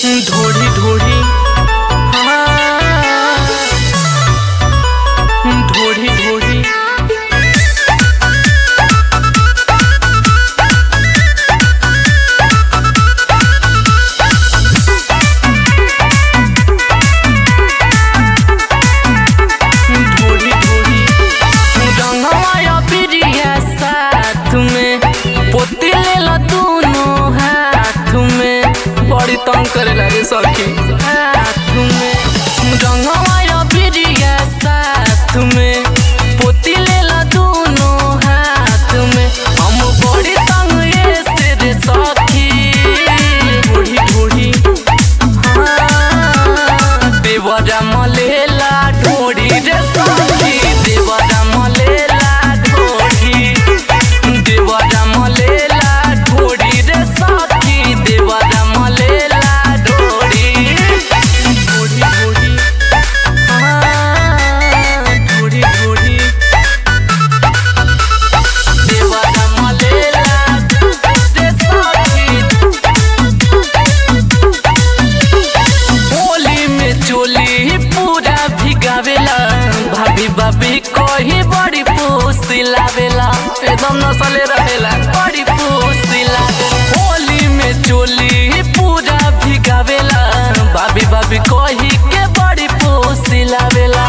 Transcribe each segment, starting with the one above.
ढोड़ी ढोड़ी ढोड़ी ढोड़ी पोती लेला दोनों हाथ में बड़ी तंग करेला रे सखी हाथ में रंगवा बिरिया साथ में पोती लेला दोनों हाथ में हम बड़ी तंग ये से रे सखी ढोड़ी ढोड़ी देवरा मलेला ढोड़ी रे सखी देवरा मलेला ढोड़ी देवरा मलेला ढोड़ी रे सखी देवरा मलेला ढोड़ी ढोड़ी ढोड़ी ढोड़ी ढोड़ी देवरा मलेला रे सखी होली में चोली पूरा भिगावेला भाभी भाभी कही बड़ी पोसी लावेला एकदम नसले रहेला बड़ी पोसी लावेला होली में चोली पूरा भिगावेला भाभी भाभी कही के बड़ी पोसी लावेला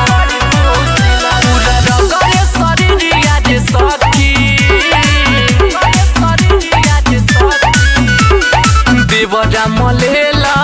पूरा रगड़े शरीरिया जे सखी देवरा मलेला